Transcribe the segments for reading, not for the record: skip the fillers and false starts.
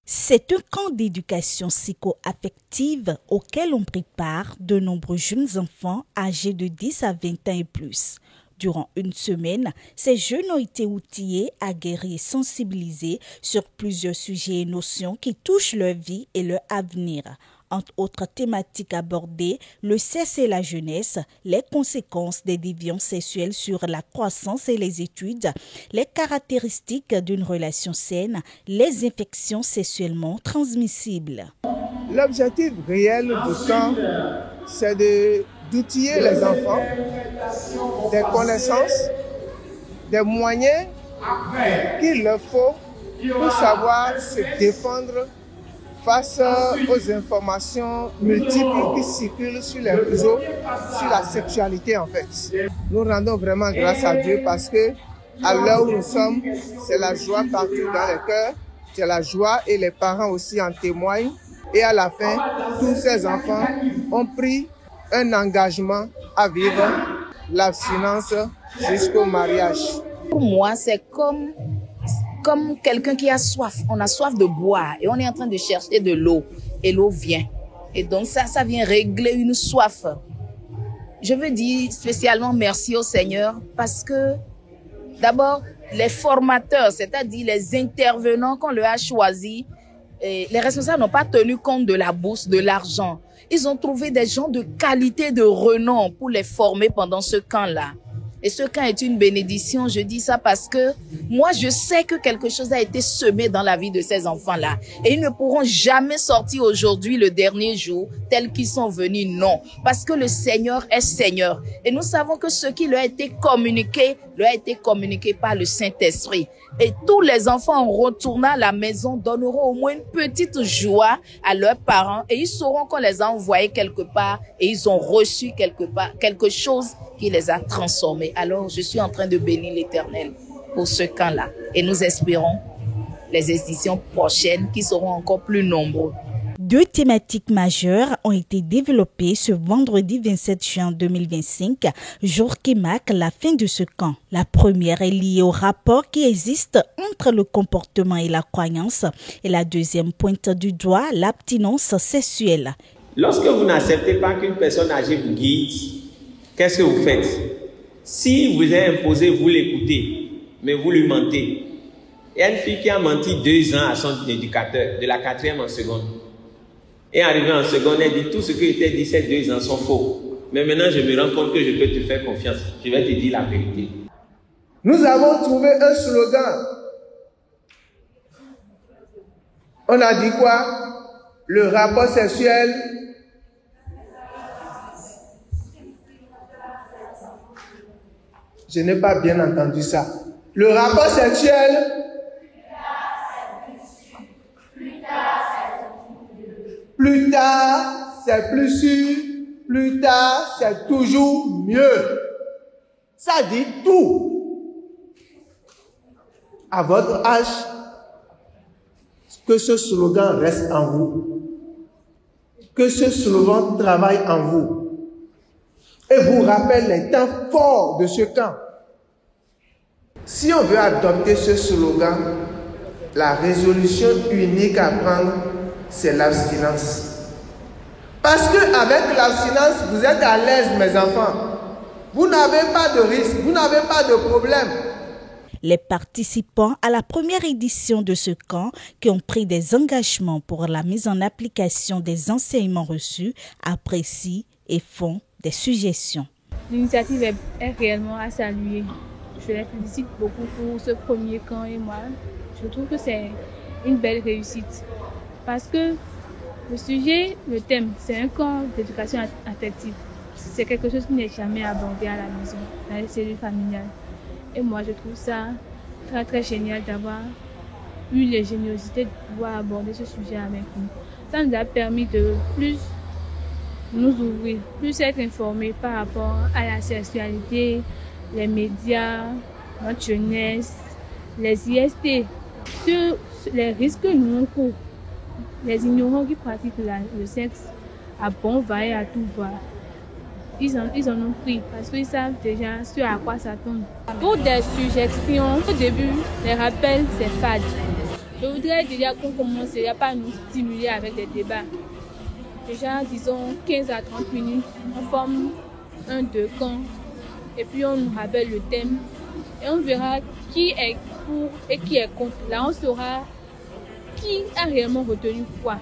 C'est un camp d'éducation psycho-affective auquel ont pris part de nombreux jeunes enfants âgés de 10 à 20 ans et plus. Durant une semaine, ces jeunes ont été outillés, aguerris et sensibilisés sur plusieurs sujets et notions qui touchent leur vie et leur avenir. Entre autres thématiques abordées, le sexe et la jeunesse, les conséquences des déviances sexuelles sur la croissance et les études, les caractéristiques d'une relation saine, les infections sexuellement transmissibles. L'objectif réel du camp, c'est d'outiller les enfants des connaissances, des moyens qu'il leur faut pour savoir se défendre face aux informations multiples qui circulent sur les réseaux, sur la sexualité en fait. Nous rendons vraiment grâce à Dieu parce que à l'heure où nous sommes, c'est la joie partout dans les cœurs, c'est la joie et les parents aussi en témoignent. Et à la fin, tous ces enfants ont pris un engagement à vivre l'abstinence jusqu'au mariage. Pour moi, c'est comme quelqu'un qui a soif. On a soif de boire et on est en train de chercher de l'eau. Et l'eau vient. Et donc ça vient régler une soif. Je veux dire spécialement merci au Seigneur parce que d'abord, les formateurs, c'est-à-dire les intervenants qu'on leur a choisis, les responsables n'ont pas tenu compte de la bourse, de l'argent. Ils ont trouvé des gens de qualité, de renom pour les former pendant ce camp-là. Et ce camp est une bénédiction, je dis ça parce que moi, je sais que quelque chose a été semé dans la vie de ces enfants-là. Et ils ne pourront jamais sortir aujourd'hui, le dernier jour, tels qu'ils sont venus, non. Parce que le Seigneur est Seigneur. Et nous savons que ce qui leur a été communiqué par le Saint-Esprit. Et tous les enfants, en retournant à la maison, donneront au moins une petite joie à leurs parents. Et ils sauront qu'on les a envoyés quelque part et ils ont reçu quelque chose qui les a transformés. Alors, je suis en train de bénir l'Éternel pour ce camp-là. Et nous espérons les éditions prochaines qui seront encore plus nombreux. Deux thématiques majeures ont été développées ce vendredi 27 juin 2025, jour qui marque la fin de ce camp. La première est liée au rapport qui existe entre le comportement et la croyance, et la deuxième pointe du doigt l'abstinence sexuelle. Lorsque vous n'acceptez pas qu'une personne âgée vous guide, qu'est-ce que vous faites? Si vous est imposé, vous l'écoutez, mais vous lui mentez. Il y a une fille qui a menti 2 ans à son éducateur, de la 4e en seconde. Et arrivée en seconde, elle dit tout ce que je t'ai dit ces 2 ans sont faux. Mais maintenant, je me rends compte que je peux te faire confiance. Je vais te dire la vérité. Nous avons trouvé un slogan. On a dit quoi? Le rapport sexuel. Je n'ai pas bien entendu ça. Le rapport sexuel. Plus tard, c'est plus sûr. Plus tard, c'est toujours mieux. Ça dit tout. À votre âge, que ce slogan reste en vous. Que ce slogan travaille en vous. Et vous rappelle les temps forts de ce camp. Si on veut adopter ce slogan, la résolution unique à prendre, c'est l'abstinence. Parce qu'avec l'abstinence, vous êtes à l'aise, mes enfants. Vous n'avez pas de risque, vous n'avez pas de problème. Les participants à la première édition de ce camp, qui ont pris des engagements pour la mise en application des enseignements reçus, apprécient et font des suggestions. L'initiative est réellement à saluer. Je les félicite beaucoup pour ce premier camp et moi, je trouve que c'est une belle réussite. Parce que le sujet, le thème, c'est un camp d'éducation affective. C'est quelque chose qui n'est jamais abordé à la maison, dans les cellules familiales. Et moi, je trouve ça très très génial d'avoir eu l'ingéniosité de pouvoir aborder ce sujet avec nous. Ça nous a permis de plus nous ouvrir, plus être informés par rapport à la sexualité, les médias, notre jeunesse, les IST, sur les risques que nous courons. Les ignorants qui pratiquent le sexe à bon va et à tout va. Ils en ont pris parce qu'ils savent déjà ce à quoi s'attendre. Pour des suggestions, au début, les rappels, c'est fade. Je voudrais déjà qu'on commence déjà par nous stimuler avec des débats. Déjà, disons 15 à 30 minutes, on forme un, deux camps et puis on nous rappelle le thème et on verra qui est pour et qui est contre. Là, on saura qui a réellement retenu quoi.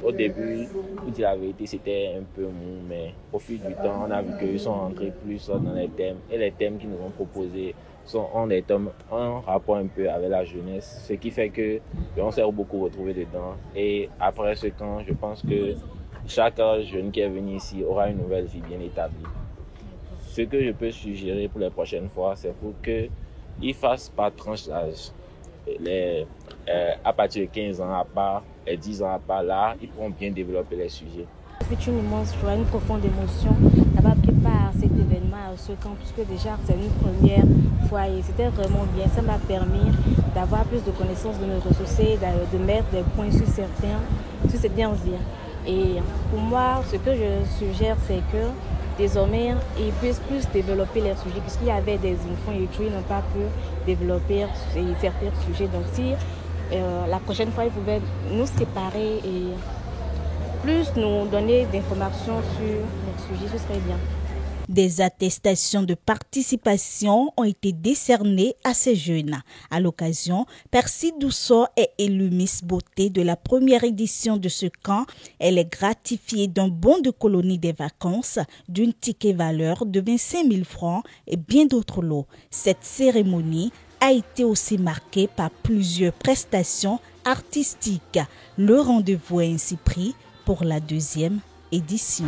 Au début, pour dire la vérité, c'était un peu mou, mais au fil du temps, on a vu qu'ils sont rentrés plus dans les thèmes. Et les thèmes qu'ils nous ont proposés ont des thèmes en rapport un peu avec la jeunesse, ce qui fait qu'on s'est beaucoup retrouvés dedans. Et après ce camp, je pense que chaque jeune qui est venu ici aura une nouvelle vie bien établie. Ce que je peux suggérer pour les prochaines fois, c'est pour qu'ils fassent par tranche d'âge. À partir de 15 ans à part, et 10 ans à part, là, ils pourront bien développer les sujets. C'est une immense joie, une profonde émotion d'avoir pris part à cet événement, à ce camp, puisque déjà c'est une première fois et c'était vraiment bien. Ça m'a permis d'avoir plus de connaissances de nos ressources, de mettre des points sur certains dire. Et pour moi, ce que je suggère, c'est que désormais, ils puissent plus développer les sujets, puisqu'il y avait des enfants et qui n'ont pas pu développer certains sujets. Donc si la prochaine fois, ils pouvaient nous séparer et plus nous donner d'informations sur les sujets, ce serait bien. Des attestations de participation ont été décernées à ces jeunes. À l'occasion, Percy Doussor est élue Miss Beauté de la première édition de ce camp. Elle est gratifiée d'un bon de colonie des vacances, d'une ticket valeur de 25 000 francs et bien d'autres lots. Cette cérémonie a été aussi marquée par plusieurs prestations artistiques. Le rendez-vous est ainsi pris pour la 2e édition.